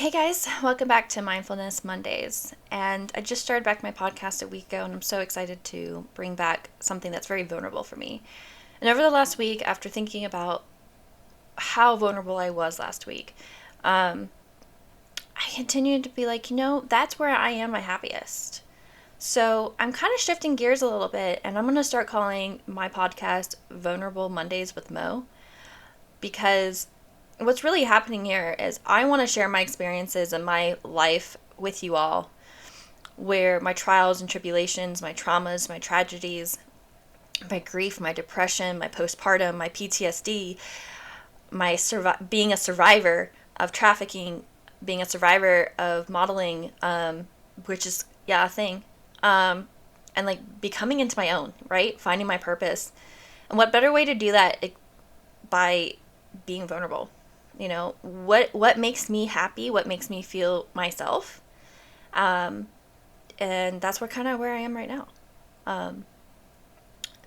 Hey guys, welcome back to Mindfulness Mondays. And I just started back my podcast a week ago, and I'm so excited to bring back something that's very vulnerable for me. And over the last week, after thinking about how vulnerable I was last week, I continued to be like, that's where I am my happiest. So I'm kind of shifting gears a little bit, and I'm going to start calling my podcast Vulnerable Mondays with Mo, because what's really happening here is I want to share my experiences and my life with you all, where my trials and tribulations, my traumas, my tragedies, my grief, my depression, my postpartum, my PTSD, being a survivor of trafficking, being a survivor of modeling, which is, a thing, and like becoming into my own, right? Finding my purpose. And what better way to do that by being vulnerable? What makes me happy, what makes me feel myself, and that's where I am right now.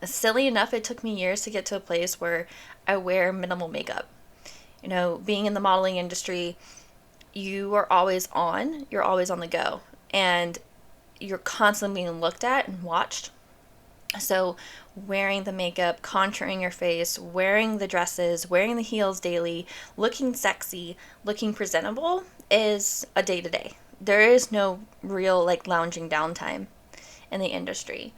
Silly enough, it took me years to get to a place where I wear minimal makeup. Being in the modeling industry, you're always on the go, and you're constantly being looked at and watched. So wearing the makeup, contouring your face, wearing the dresses, wearing the heels daily, looking sexy, looking presentable is a day-to-day. There is no real lounging downtime in the industry.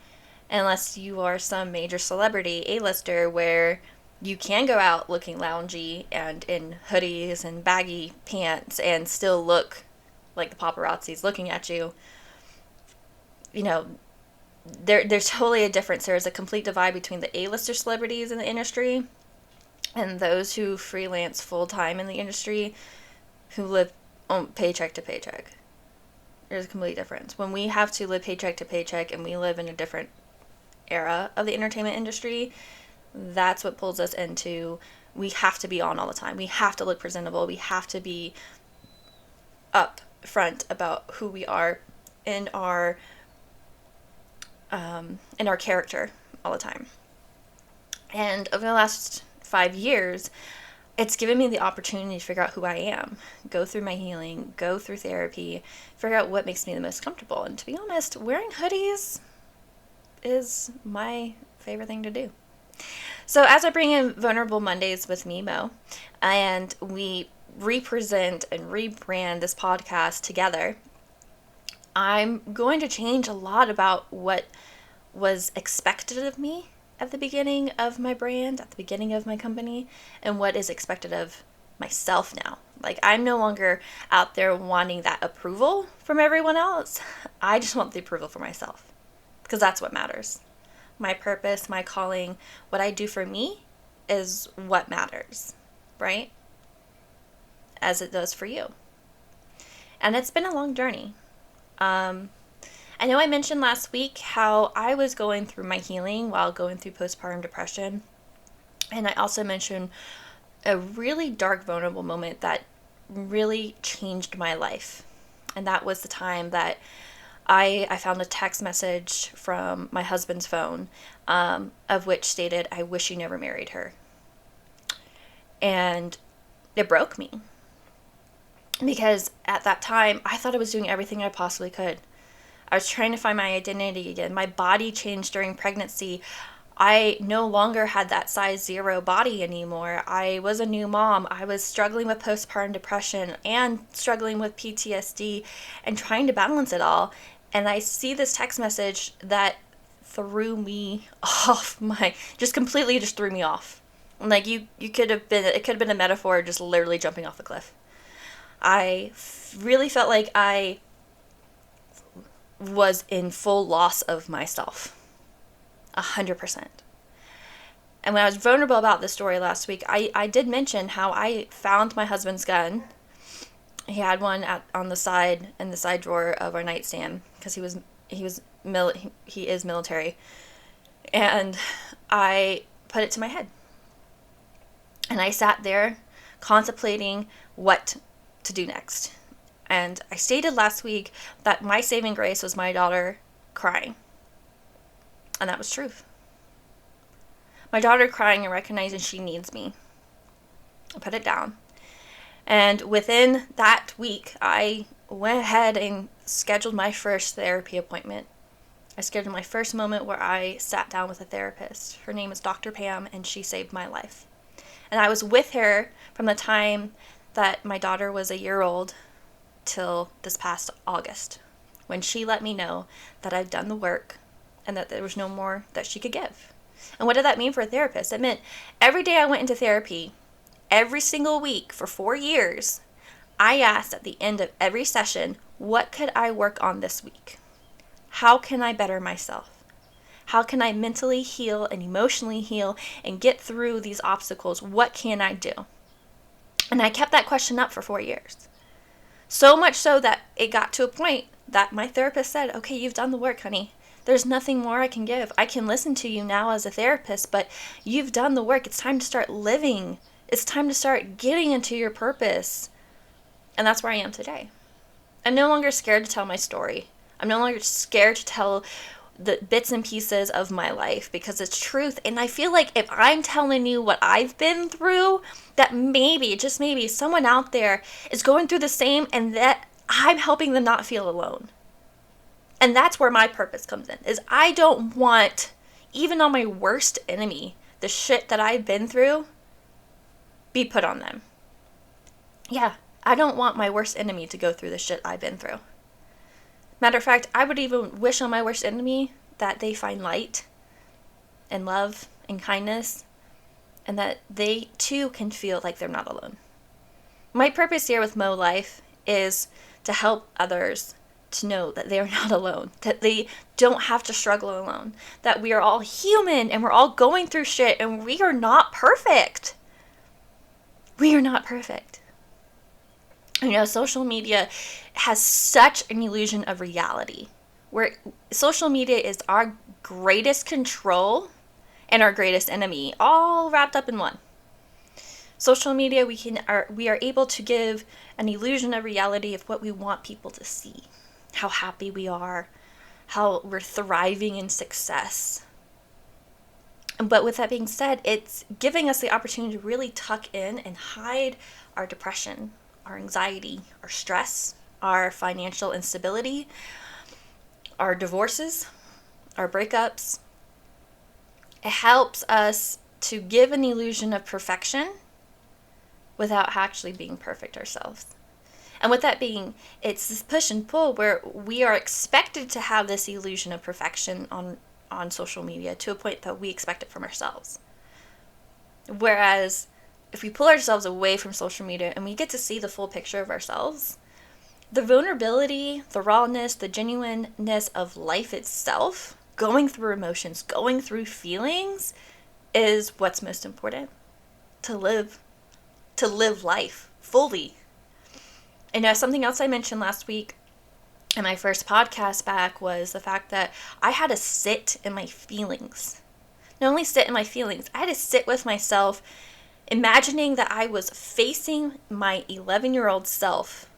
Unless you are some major celebrity, A-lister, where you can go out looking loungy and in hoodies and baggy pants and still look like the paparazzi's looking at you. There's totally a difference. There's a complete divide between the A-lister celebrities in the industry and those who freelance full-time in the industry, who live on paycheck to paycheck. There's a complete difference. When we have to live paycheck to paycheck and we live in a different era of the entertainment industry, that's what pulls us into, we have to be on all the time. We have to look presentable. We have to be up front about who we are in our character all the time. And over the last 5 years, it's given me the opportunity to figure out who I am, go through my healing, go through therapy, figure out what makes me the most comfortable. And to be honest, wearing hoodies is my favorite thing to do. So as I bring in Vulnerable Mondays with me, Mo, and we represent and rebrand this podcast together, I'm going to change a lot about what was expected of me at the beginning of my brand, at the beginning of my company, and what is expected of myself now. I'm no longer out there wanting that approval from everyone else. I just want the approval for myself, because that's what matters. My purpose, my calling, what I do for me is what matters, right? As it does for you. And it's been a long journey. I know I mentioned last week how I was going through my healing while going through postpartum depression. And I also mentioned a really dark, vulnerable moment that really changed my life. And that was the time that I found a text message from my husband's phone, of which stated, "I wish you never married her." And it broke me. Because at that time, I thought I was doing everything I possibly could. I was trying to find my identity again. My body changed during pregnancy. I no longer had that size 0 body anymore. I was a new mom. I was struggling with postpartum depression and struggling with PTSD and trying to balance it all. And I see this text message that threw me off completely threw me off. You could have been, it could have been a metaphor, just literally jumping off a cliff. I really felt like I was in full loss of myself. 100%. And when I was vulnerable about this story last week, I did mention how I found my husband's gun. He had one in the side drawer of our nightstand, because he is military. And I put it to my head. And I sat there contemplating what to do next. And I stated last week that my saving grace was my daughter crying. And that was truth. My daughter crying and recognizing she needs me. I put it down. And within that week, I went ahead and scheduled my first therapy appointment. I scheduled my first moment where I sat down with a therapist. Her name is Dr. Pam, and she saved my life. And I was with her from the time that my daughter was a year old till this past August, when she let me know that I'd done the work and that there was no more that she could give. And what did that mean for a therapist? It meant every day I went into therapy, every single week for 4 years, I asked at the end of every session, what could I work on this week? How can I better myself? How can I mentally heal and emotionally heal and get through these obstacles? What can I do? And I kept that question up for 4 years. So much so that it got to a point that my therapist said, okay, you've done the work, honey. There's nothing more I can give. I can listen to you now as a therapist, but you've done the work. It's time to start living. It's time to start getting into your purpose. And that's where I am today. I'm no longer scared to tell my story. I'm no longer scared to tell the bits and pieces of my life because it's truth. And I feel like if I'm telling you what I've been through, that maybe, just maybe, someone out there is going through the same, and that I'm helping them not feel alone. And that's where my purpose comes in, is I don't want, even on my worst enemy, the shit that I've been through be put on them. Yeah, I don't want my worst enemy to go through the shit I've been through. Matter of fact, I would even wish on my worst enemy that they find light and love and kindness, and that they too can feel like they're not alone. My purpose here with Mo Life is to help others to know that they are not alone, that they don't have to struggle alone, that we are all human and we're all going through shit, and we are not perfect. We are not perfect. You know, social media has such an illusion of reality, where social media is our greatest control and our greatest enemy, all wrapped up in one. Social media, we are able to give an illusion of reality of what we want people to see, how happy we are, how we're thriving in success. But with that being said, it's giving us the opportunity to really tuck in and hide our depression, our anxiety, our stress, our financial instability, our divorces, our breakups. It helps us to give an illusion of perfection without actually being perfect ourselves. And with that being, it's this push and pull where we are expected to have this illusion of perfection on social media to a point that we expect it from ourselves. Whereas if we pull ourselves away from social media and we get to see the full picture of ourselves, the vulnerability, the rawness, the genuineness of life itself, going through emotions, going through feelings, is what's most important. To live life fully. And something else I mentioned last week in my first podcast back was the fact that I had to sit in my feelings. Not only sit in my feelings, I had to sit with myself, imagining that I was facing my 11-year-old self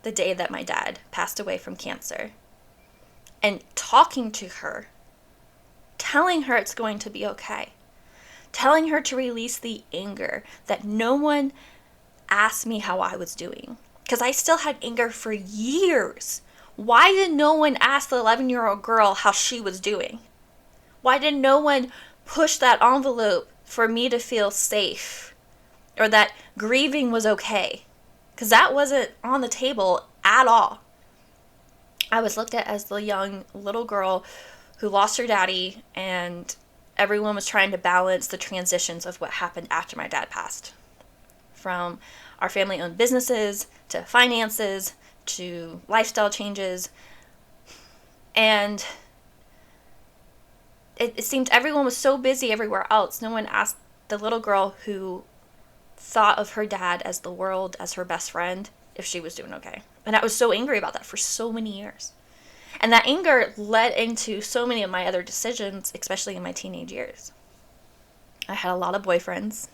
the day that my dad passed away from cancer, and talking to her, telling her it's going to be okay, telling her to release the anger, that no one asked me how I was doing, because I still had anger for years. Why did no one ask the 11-year-old girl how she was doing? Why did no one push that envelope for me to feel safe, or that grieving was okay? Because that wasn't on the table at all. I was looked at as the young little girl who lost her daddy, and everyone was trying to balance the transitions of what happened after my dad passed. From our family-owned businesses to finances to lifestyle changes. And it seemed everyone was so busy everywhere else. No one asked the little girl who thought of her dad as the world, as her best friend, if she was doing okay. And I was so angry about that for so many years. And that anger led into so many of my other decisions, especially in my teenage years. I had a lot of boyfriends.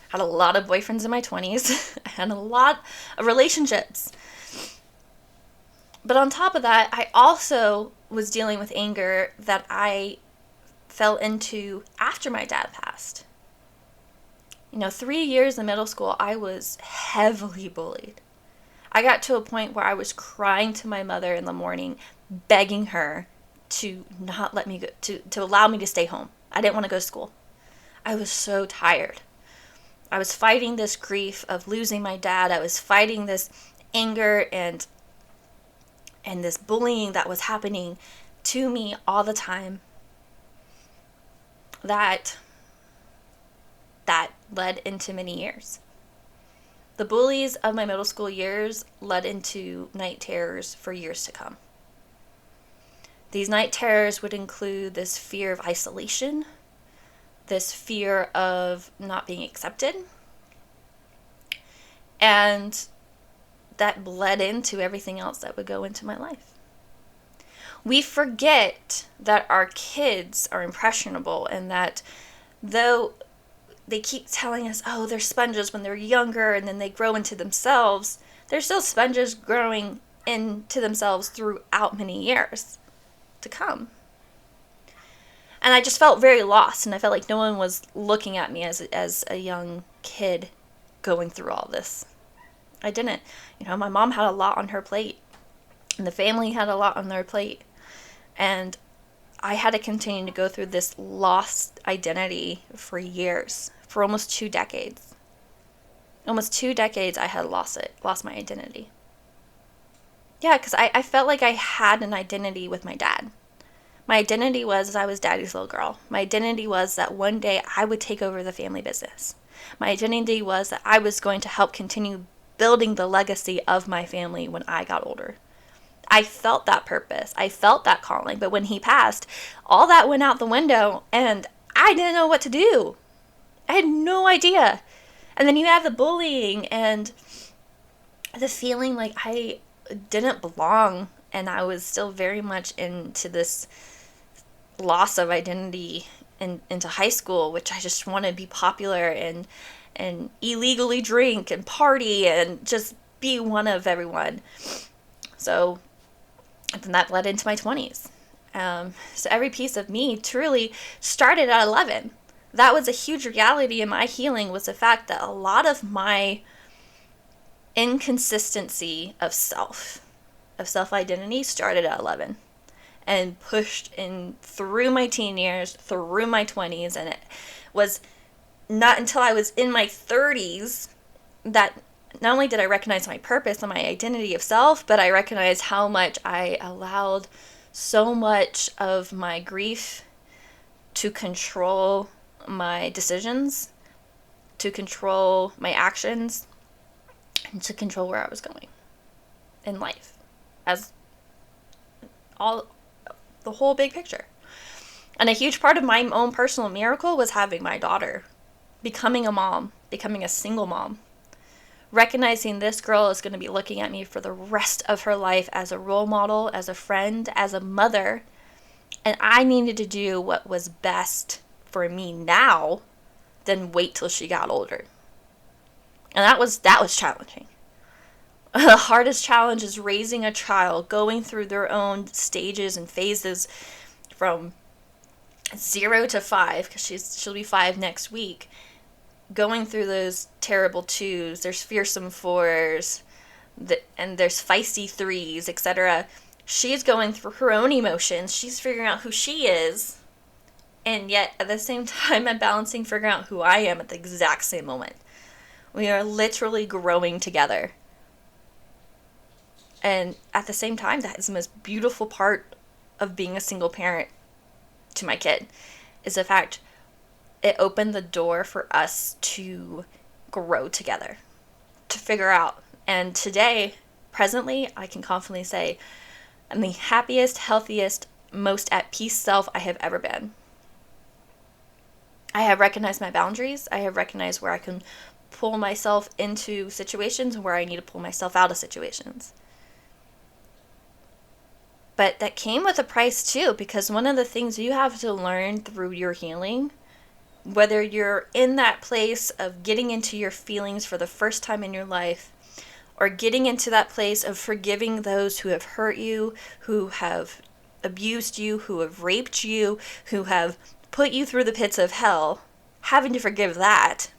Had a lot of boyfriends in my 20s. I had a lot of relationships. But on top of that, I also was dealing with anger that I fell into after my dad passed. 3 years in middle school, I was heavily bullied. I got to a point where I was crying to my mother in the morning, begging her to not let me go, to allow me to stay home. I didn't want to go to school. I was so tired. I was fighting this grief of losing my dad. I was fighting this anger and this bullying that was happening to me all the time. That led into many years. The bullies of my middle school years led into night terrors for years to come. These night terrors would include this fear of isolation, this fear of not being accepted, and that bled into everything else that would go into my life. We forget that our kids are impressionable, and that though they keep telling us, oh, they're sponges when they're younger and then they grow into themselves, they're still sponges growing into themselves throughout many years to come. And I just felt very lost, and I felt like no one was looking at me as a young kid going through all this. I didn't. My mom had a lot on her plate, and the family had a lot on their plate, and I had to continue to go through this lost identity for years, for almost 2 decades. Almost 2 decades I had lost my identity. Yeah, because I felt like I had an identity with my dad. My identity was I was daddy's little girl. My identity was that one day I would take over the family business. My identity was that I was going to help continue building the legacy of my family when I got older. I felt that purpose. I felt that calling. But when he passed, all that went out the window, and I didn't know what to do. I had no idea. And then you have the bullying and the feeling like I didn't belong, and I was still very much into this loss of identity into high school, which I just want to be popular and illegally drink and party and just be one of everyone. So then that led into my 20s. So every piece of me truly started at 11. That was a huge reality in my healing, was the fact that a lot of my inconsistency of self-identity started at 11 and pushed in through my teen years, through my 20s, and it was not until I was in my 30s that not only did I recognize my purpose and my identity of self, but I recognized how much I allowed so much of my grief to control my decisions, to control my actions, and to control where I was going in life, as the whole big picture. And a huge part of my own personal miracle was having my daughter, becoming a mom, becoming a single mom, recognizing this girl is going to be looking at me for the rest of her life as a role model, as a friend, as a mother, and I needed to do what was best for me now than wait till she got older. And that was challenging. The hardest challenge is raising a child, going through their own stages and phases from 0 to 5, because she'll be 5 next week, going through those terrible 2s, there's fearsome 4s, and there's feisty 3s, etc. She's going through her own emotions. She's figuring out who she is. And yet, at the same time, I'm balancing figuring out who I am at the exact same moment. We are literally growing together. And at the same time, that is the most beautiful part of being a single parent to my kid, is the fact it opened the door for us to grow together, to figure out. And today, presently, I can confidently say I'm the happiest, healthiest, most at peace self I have ever been. I have recognized my boundaries. I have recognized where I can pull myself into situations and where I need to pull myself out of situations. But that came with a price too, because one of the things you have to learn through your healing, whether you're in that place of getting into your feelings for the first time in your life, or getting into that place of forgiving those who have hurt you, who have abused you, who have raped you, who have put you through the pits of hell, having to forgive that,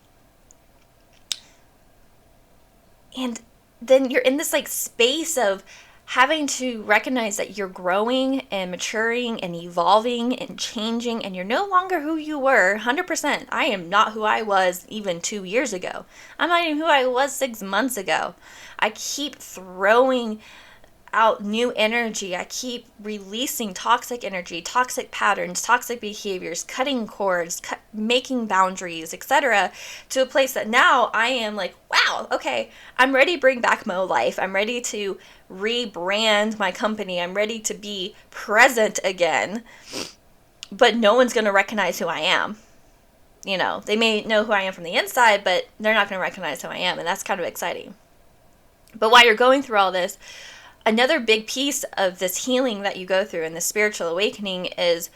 And then you're in this like space of having to recognize that you're growing and maturing and evolving and changing, and you're no longer who you were 100%. I am not who I was even 2 years ago. I'm not even who I was 6 months ago. I keep throwing out new energy. I keep releasing toxic energy, toxic patterns, toxic behaviors, cutting cords, making boundaries, etc., to a place that now I am like, wow, okay, I'm ready to bring back Mo life. I'm ready to rebrand my company. I'm ready to be present again. But no one's going to recognize who I am. You know, they may know who I am from the inside, but they're not going to recognize who I am, and that's kind of exciting. But while you're going through all this, another big piece of this healing that you go through and the spiritual awakening is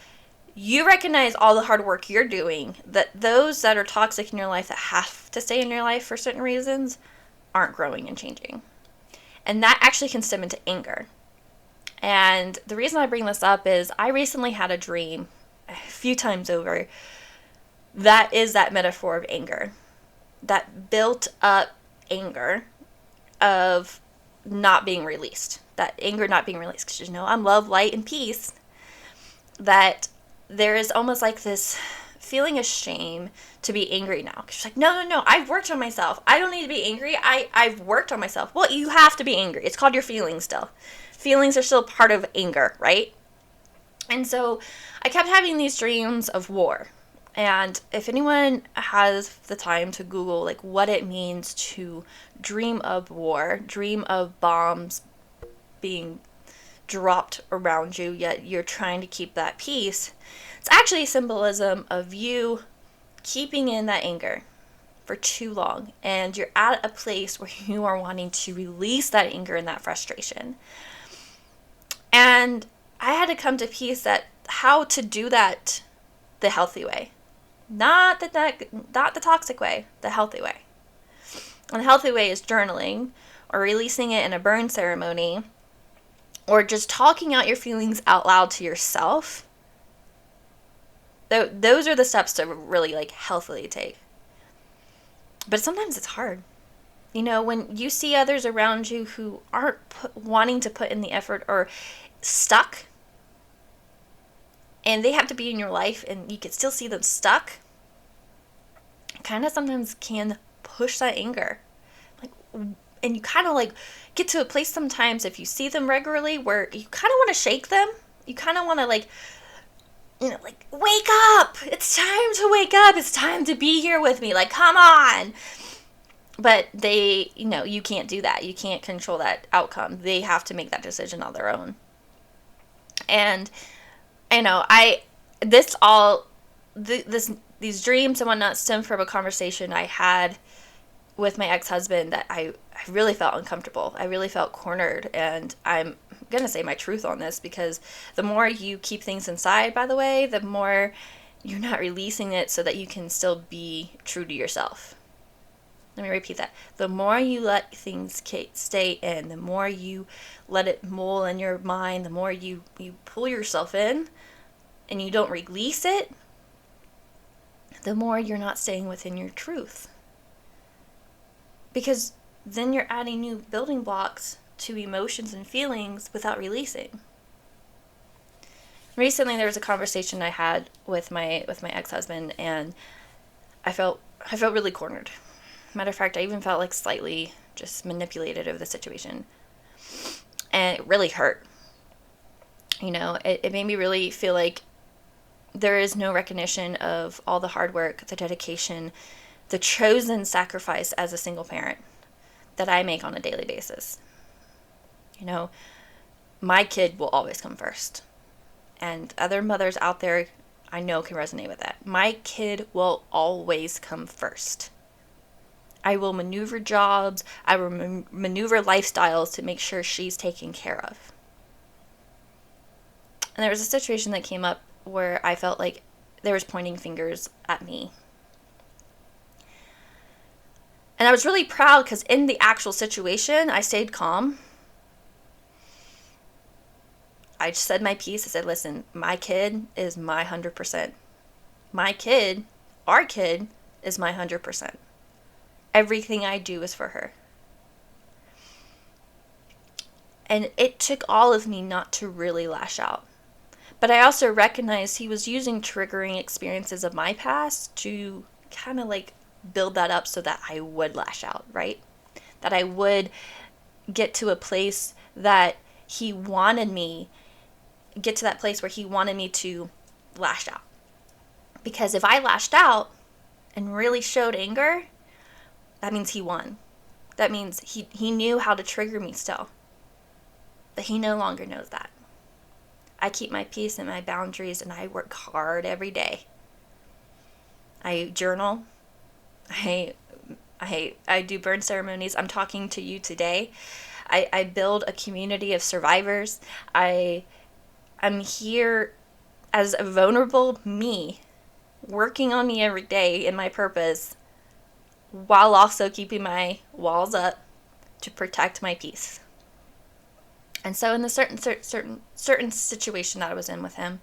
you recognize all the hard work you're doing, that those that are toxic in your life that have to stay in your life for certain reasons aren't growing and changing. And that actually can stem into anger. And the reason I bring this up is I recently had a dream a few times over that is that metaphor of anger, that built up anger of not being released, that anger not being released, because you know I'm love, light, and peace, that there is almost like this feeling of shame to be angry now. Because she's like, no, I've worked on myself. I don't need to be angry. I've worked on myself. Well, you have to be angry. It's called your feelings still. Feelings are still part of anger, right? And so I kept having these dreams of war. And if anyone has the time to Google like what it means to dream of war, dream of bombs being dropped around you, yet you're trying to keep that peace, it's actually a symbolism of you keeping in that anger for too long. And you're at a place where you are wanting to release that anger and that frustration. And I had to come to peace that how to do that the healthy way. Not the toxic way, the healthy way. And the healthy way is journaling or releasing it in a burn ceremony or just talking out your feelings out loud to yourself. Those are the steps to really like healthily take. But sometimes it's hard. You know, when you see others around you who aren't wanting to put in the effort or stuck, and they have to be in your life and you can still see them stuck, kind of sometimes can push that anger. Like, and you kind of like get to a place sometimes if you see them regularly where you kind of want to shake them. You kind of want to like, you know, like, wake up. It's time to wake up. It's time to be here with me. Like, come on. But they, you know, you can't do that. You can't control that outcome. They have to make that decision on their own. And I know these dreams and whatnot stem from a conversation I had with my ex-husband that I really felt uncomfortable. I really felt cornered, and I'm going to say my truth on this because the more you keep things inside, by the way, the more you're not releasing it so that you can still be true to yourself. Let me repeat that. The more you let things stay in, the more you let it mull in your mind, the more you pull yourself in and you don't release it, the more you're not staying within your truth. Because then you're adding new building blocks to emotions and feelings without releasing. Recently there was a conversation I had with my ex-husband, and I felt really cornered. Matter of fact, I even felt like slightly just manipulated of the situation. And it really hurt. You know, it made me really feel like there is no recognition of all the hard work, the dedication, the chosen sacrifice as a single parent that I make on a daily basis. You know, my kid will always come first. And other mothers out there I know can resonate with that. My kid will always come first. I will maneuver jobs. I will maneuver lifestyles to make sure she's taken care of. And there was a situation that came up where I felt like there was pointing fingers at me. And I was really proud because in the actual situation, I stayed calm. I just said my piece. I said, listen, my kid is my 100%. My kid, our kid, is my 100%. Everything I do is for her. And it took all of me not to really lash out. But I also recognized he was using triggering experiences of my past to kind of like build that up so that I would lash out, right? That I would get to a place that he wanted me, get to that place where he wanted me to lash out. Because if I lashed out and really showed anger, that means he won. That means he knew how to trigger me still. But he no longer knows that. I keep my peace and my boundaries, and I work hard every day. I journal. I do burn ceremonies. I'm talking to you today. I build a community of survivors. I'm here as a vulnerable me, working on me every day in my purpose, while also keeping my walls up to protect my peace. And so in the certain situation that I was in with him,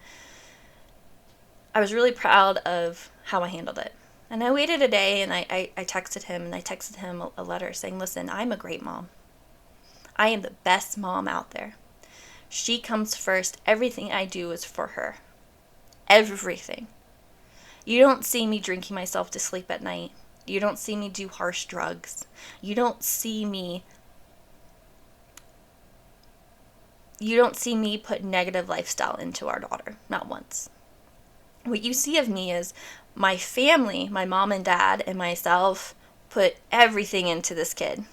I was really proud of how I handled it. And I waited a day, and I texted him, and I texted him a letter saying, listen, I'm a great mom. I am the best mom out there. She comes first. Everything I do is for her. Everything. You don't see me drinking myself to sleep at night. You don't see me do harsh drugs. You don't see me put negative lifestyle into our daughter. Not once. What you see of me is my family, my mom and dad and myself, put everything into this kid.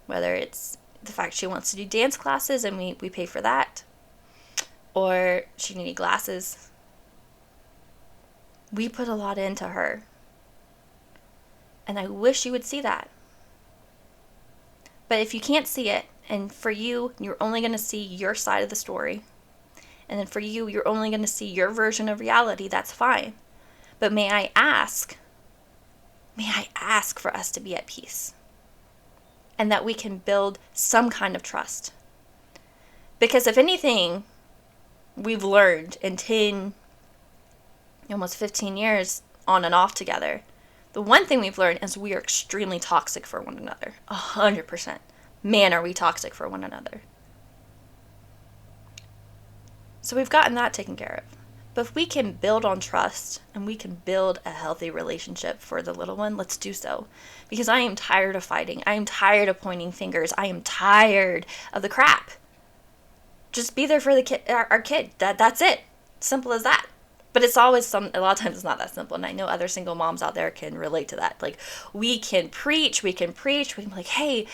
Whether it's the fact she wants to do dance classes and we pay for that, or she needed glasses. We put a lot into her. And I wish you would see that. But if you can't see it, and for you, you're only going to see your side of the story, and then for you, you're only going to see your version of reality, that's fine. But may I ask for us to be at peace, and that we can build some kind of trust. Because if anything, we've learned in 10, almost 15 years on and off together, the one thing we've learned is we are extremely toxic for one another. 100%. Man, are we toxic for one another. So we've gotten that taken care of. But if we can build on trust and we can build a healthy relationship for the little one, let's do so. Because I am tired of fighting. I am tired of pointing fingers. I am tired of the crap. Just be there for the kid, our kid. That's it. Simple as that. But it's always a lot of times it's not that simple. And I know other single moms out there can relate to that. Like, we can preach, we can be like, hey,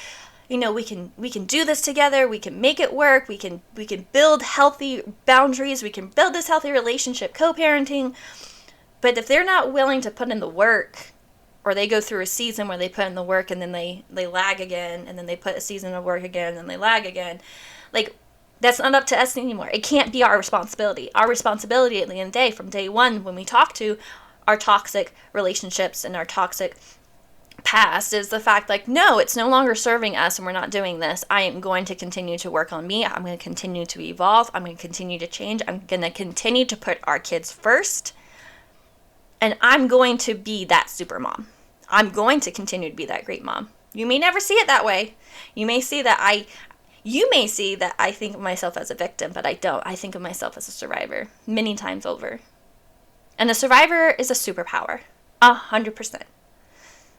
we can do this together, we can make it work, we can build healthy boundaries, we can build this healthy relationship, co-parenting. But if they're not willing to put in the work, or they go through a season where they put in the work and then they lag again, and then they put a season of work again and they lag again, like, that's not up to us anymore. It can't be our responsibility. Our responsibility at the end of the day, from day one, when we talk to our toxic relationships and our toxic past, is the fact, like, no, it's no longer serving us and we're not doing this. I am going to continue to work on me. I'm going to continue to evolve. I'm going to continue to change. I'm going to continue to put our kids first. And I'm going to be that super mom. I'm going to continue to be that great mom. You may never see it that way. You may see that I think of myself as a victim, but I don't. I think of myself as a survivor many times over. And a survivor is a superpower, 100%.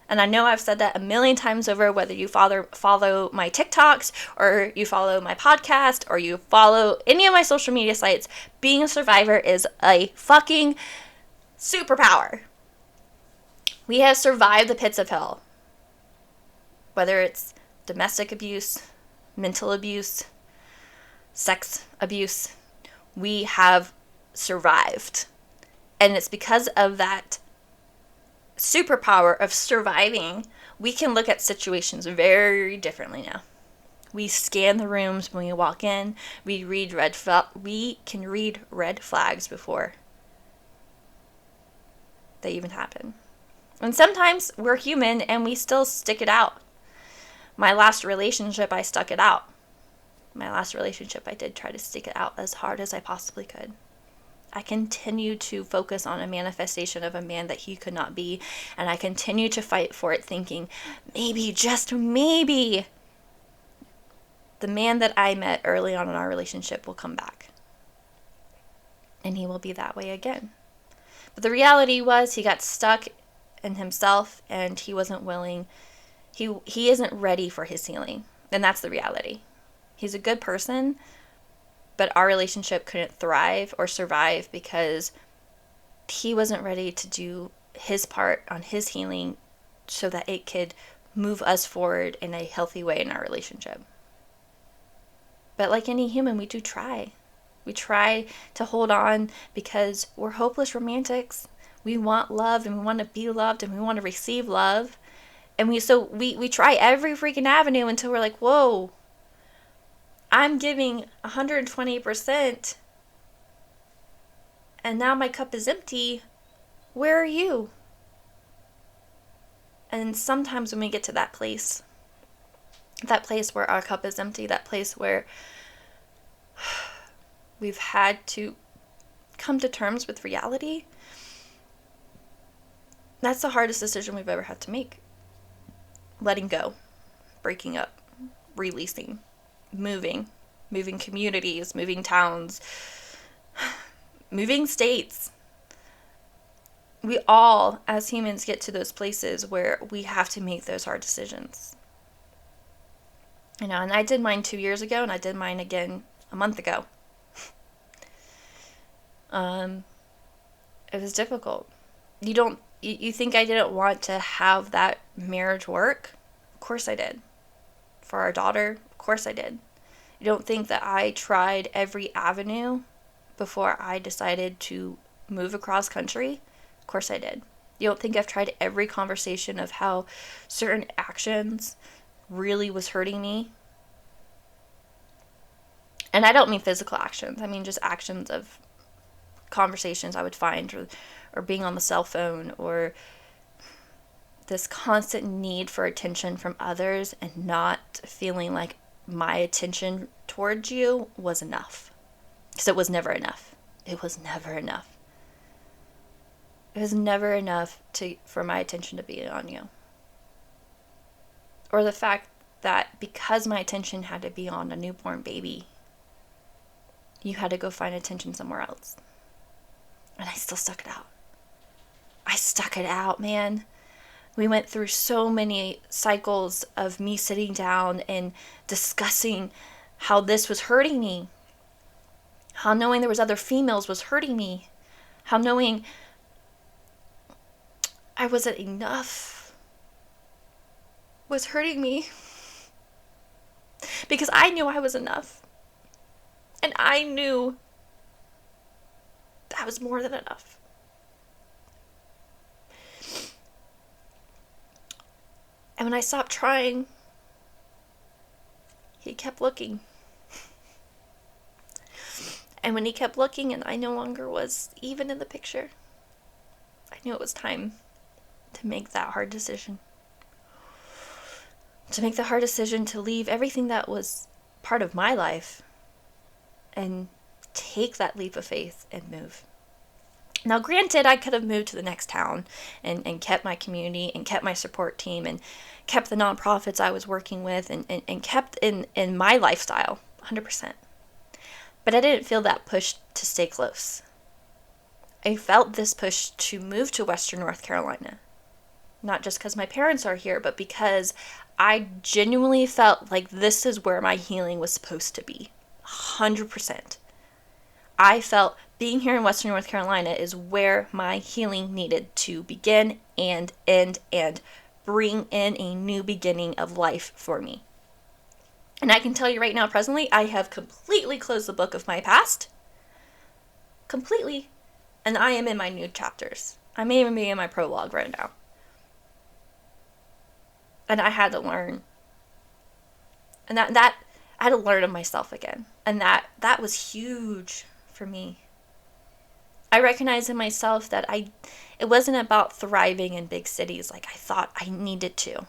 And I know I've said that a million times over, whether you follow my TikToks, or you follow my podcast, or you follow any of my social media sites, being a survivor is a fucking superpower. We have survived the pits of hell. Whether it's domestic abuse, mental abuse, sex abuse, we have survived. And it's because of that superpower of surviving, we can look at situations very differently now. We scan the rooms when we walk in. We can read red flags before they even happen. And sometimes we're human and we still stick it out. My last relationship, I stuck it out. My last relationship, I did try to stick it out as hard as I possibly could. I continued to focus on a manifestation of a man that he could not be, and I continued to fight for it, thinking, maybe, just maybe, the man that I met early on in our relationship will come back. And he will be that way again. But the reality was he got stuck in himself and he wasn't willing. He isn't ready for his healing. And that's the reality. He's a good person, but our relationship couldn't thrive or survive because he wasn't ready to do his part on his healing so that it could move us forward in a healthy way in our relationship. But like any human, we do try. We try to hold on because we're hopeless romantics. We want love and we want to be loved and we want to receive love. And we try every freaking avenue until we're like, whoa, I'm giving 120% and now my cup is empty. Where are you? And sometimes when we get to that place where our cup is empty, that place where we've had to come to terms with reality, that's the hardest decision we've ever had to make. Letting go, breaking up, releasing, moving communities, moving towns, moving states. We all, as humans, get to those places where we have to make those hard decisions. And I did mine 2 years ago, and I did mine again a month ago. It was difficult. You think I didn't want to have that marriage work? Of course I did. For our daughter, of course I did. You don't think that I tried every avenue before I decided to move across country? Of course I did. You don't think I've tried every conversation of how certain actions really was hurting me? And I don't mean physical actions. I mean just actions of conversations I would find or being on the cell phone or this constant need for attention from others and not feeling like my attention towards you was enough. Because it was never enough. It was never enough. It was never enough for my attention to be on you. Or the fact that because my attention had to be on a newborn baby, you had to go find attention somewhere else. And I still stuck it out. I stuck it out, man. We went through so many cycles of me sitting down and discussing how this was hurting me. How knowing there was other females was hurting me. How knowing I wasn't enough was hurting me. Because I knew I was enough. And I knew that was more than enough. And when I stopped trying, he kept looking. And when he kept looking and I no longer was even in the picture, I knew it was time to make that hard decision. To make the hard decision to leave everything that was part of my life and take that leap of faith and move. Now, granted, I could have moved to the next town and kept my community and kept my support team and kept the nonprofits I was working with and kept in my lifestyle, 100%. But I didn't feel that push to stay close. I felt this push to move to Western North Carolina. Not just because my parents are here, but because I genuinely felt like this is where my healing was supposed to be. 100%. I felt being here in Western North Carolina is where my healing needed to begin and end and bring in a new beginning of life for me. And I can tell you right now, presently, I have completely closed the book of my past. Completely. And I am in my new chapters. I may even be in my prologue right now. And I had to learn. And that I had to learn of myself again. And that was huge for me. I recognized in myself that it wasn't about thriving in big cities like I thought I needed to.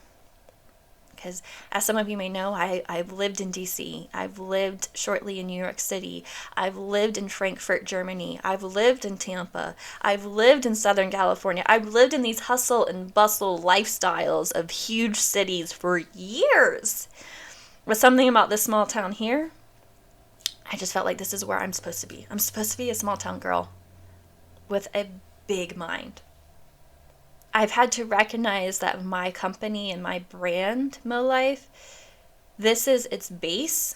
Because as some of you may know, I've lived in DC. I've lived shortly in New York City. I've lived in Frankfurt, Germany. I've lived in Tampa. I've lived in Southern California. I've lived in these hustle and bustle lifestyles of huge cities for years. But something about this small town here, I just felt like this is where I'm supposed to be. I'm supposed to be a small town girl with a big mind. I've had to recognize that my company and my brand, Mo Life, this is its base,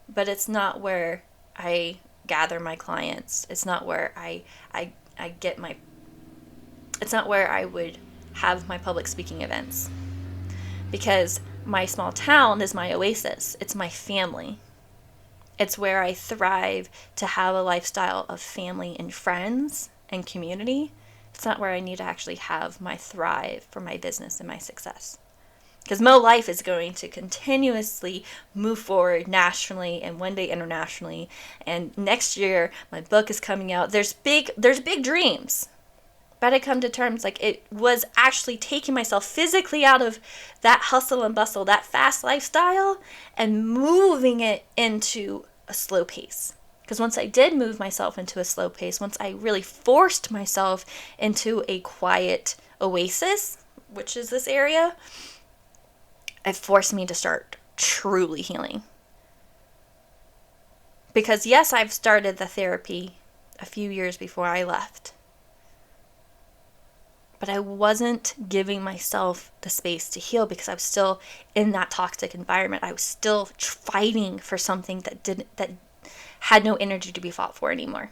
but it's not where I gather my clients. It's not where I get my, it's not where I would have my public speaking events. Because my small town is my oasis. It's my family. It's where I thrive to have a lifestyle of family and friends and community. It's not where I need to actually have my thrive for my business and my success. Because Mo Life is going to continuously move forward nationally and one day internationally. And next year, my book is coming out. There's big dreams. But I come to terms, like, it was actually taking myself physically out of that hustle and bustle, that fast lifestyle, and moving it into a slow pace. Because once I did move myself into a slow pace, once I really forced myself into a quiet oasis, which is this area, it forced me to start truly healing. Because yes, I've started the therapy a few years before I left. But I wasn't giving myself the space to heal because I was still in that toxic environment. I was still fighting for something that had no energy to be fought for anymore.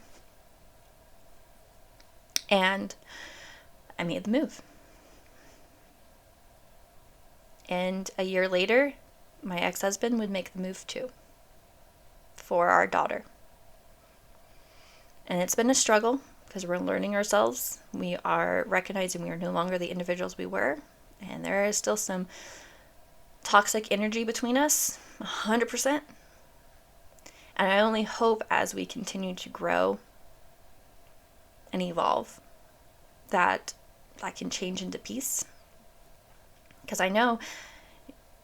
And I made the move. And a year later, my ex-husband would make the move too, for our daughter. And it's been a struggle because we're learning ourselves. We are recognizing we are no longer the individuals we were. And there is still some toxic energy between us, 100%. And I only hope as we continue to grow and evolve that can change into peace. Because I know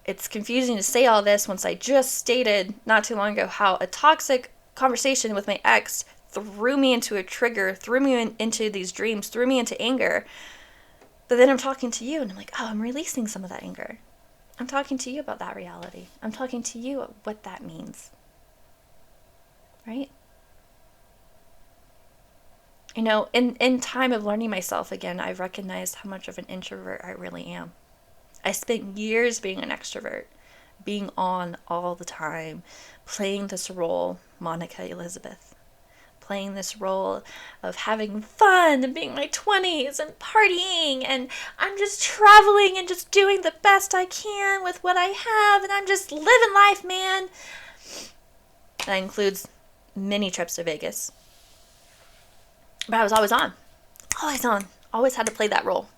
it's confusing to say all this once I just stated not too long ago how a toxic conversation with my ex threw me into a trigger, threw me into these dreams, threw me into anger. But then I'm talking to you and I'm like, oh, I'm releasing some of that anger. I'm talking to you about that reality. I'm talking to you about what that means. Right? You know, in time of learning myself again, I've recognized how much of an introvert I really am. I spent years being an extrovert, being on all the time, playing this role, Monica Elizabeth, playing this role of having fun and being in my 20s and partying, and I'm just traveling and just doing the best I can with what I have, and I'm just living life, man. That includes many trips to Vegas. But I was always on, always had to play that role.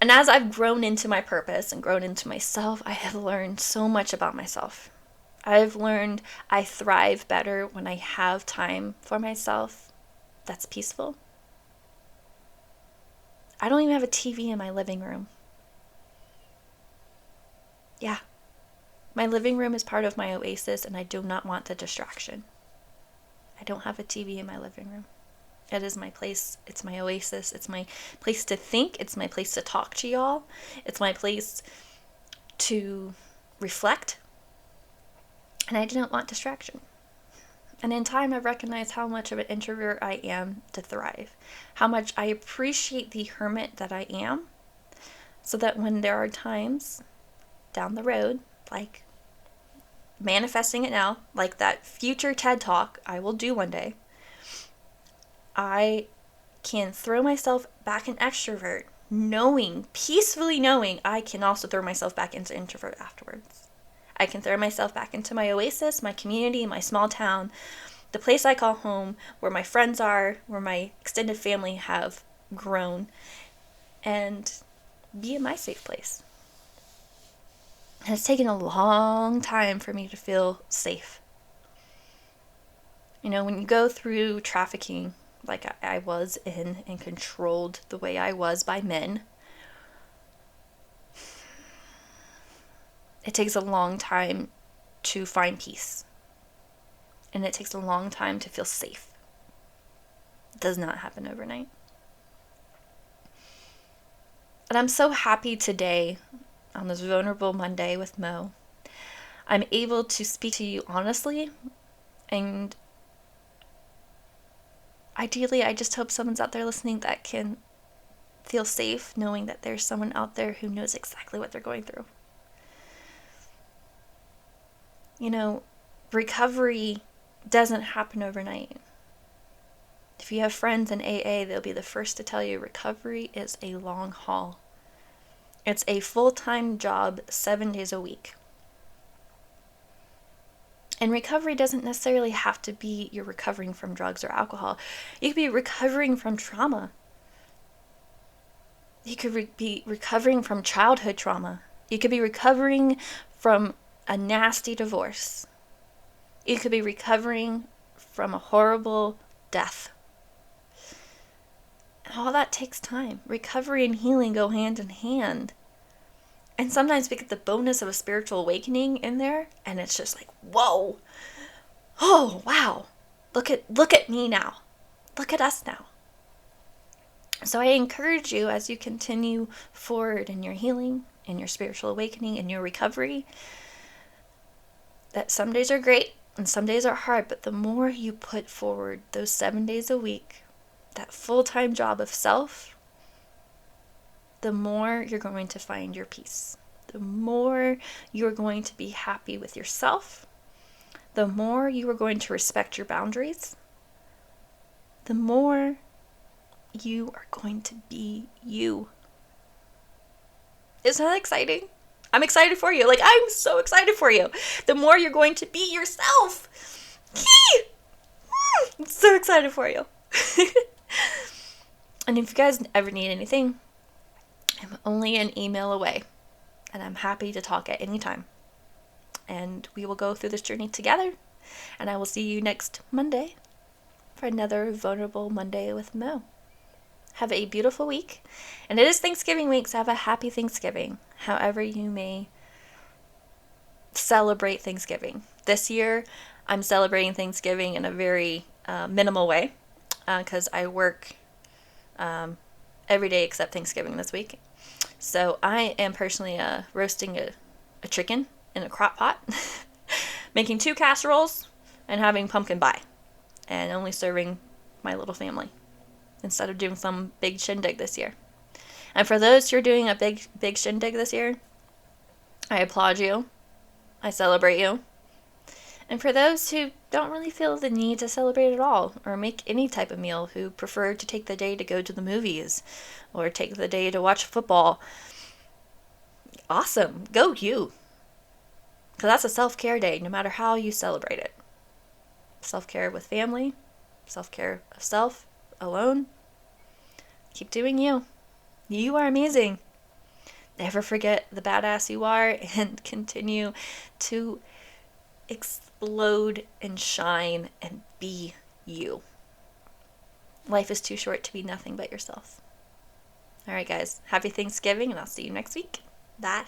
And as I've grown into my purpose and grown into myself, I have learned so much about myself. I've learned I thrive better when I have time for myself that's peaceful. I don't even have a TV in my living room. Yeah. My living room is part of my oasis, and I do not want the distraction. I don't have a TV in my living room. It is my place. It's my oasis. It's my place to think. It's my place to talk to y'all. It's my place to reflect. And I do not want distraction. And in time, I've recognized how much of an introvert I am to thrive. How much I appreciate the hermit that I am. So that when there are times down the road, like manifesting it now, like that future TED Talk I will do one day, I can throw myself back in extrovert, peacefully knowing I can also throw myself back into introvert afterwards. I can throw myself back into my oasis, my community, my small town, the place I call home, where my friends are, where my extended family have grown, and be in my safe place. And it's taken a long time for me to feel safe. You know, when you go through trafficking, like I was in and controlled the way I was by men, it takes a long time to find peace. And it takes a long time to feel safe. It does not happen overnight. And I'm so happy today, on this Vulnerable Monday with Mo, I'm able to speak to you honestly, and ideally, I just hope someone's out there listening that can feel safe knowing that there's someone out there who knows exactly what they're going through. You know, recovery doesn't happen overnight. If you have friends in AA, they'll be the first to tell you recovery is a long haul. It's a full-time job, 7 days a week. And recovery doesn't necessarily have to be you're recovering from drugs or alcohol. You could be recovering from trauma. You could be recovering from childhood trauma. You could be recovering from a nasty divorce. You could be recovering from a horrible death. And all that takes time. Recovery and healing go hand in hand. And sometimes we get the bonus of a spiritual awakening in there, and it's just like, whoa. Oh, wow. Look at me now. Look at us now. So I encourage you, as you continue forward in your healing, in your spiritual awakening, in your recovery, that some days are great and some days are hard, but the more you put forward those 7 days a week, that full-time job of self, the more you're going to find your peace. The more you're going to be happy with yourself. The more you are going to respect your boundaries. The more you are going to be you. Isn't that exciting? I'm excited for you. Like, I'm so excited for you. The more you're going to be yourself. I'm so excited for you. And if you guys ever need anything, I'm only an email away. And I'm happy to talk at any time. And we will go through this journey together. And I will see you next Monday for another Vulnerable Monday with Mo. Have a beautiful week. And it is Thanksgiving week, so have a happy Thanksgiving, however you may celebrate Thanksgiving. This year, I'm celebrating Thanksgiving in a very minimal way because I work every day except Thanksgiving this week. So I am personally roasting a chicken in a crock pot, making 2 casseroles, and having pumpkin pie, and only serving my little family, instead of doing some big shindig this year. And for those who are doing a big shindig this year, I applaud you. I celebrate you. And for those who don't really feel the need to celebrate at all, or make any type of meal, who prefer to take the day to go to the movies, or take the day to watch football, awesome. Go you. Because that's a self-care day, no matter how you celebrate it. Self-care with family, self-care of self, alone. Keep doing you. You are amazing. Never forget the badass you are, and continue to explode and shine and be you. Life is too short to be nothing but yourself. All right, guys. Happy Thanksgiving, and I'll see you next week. Bye.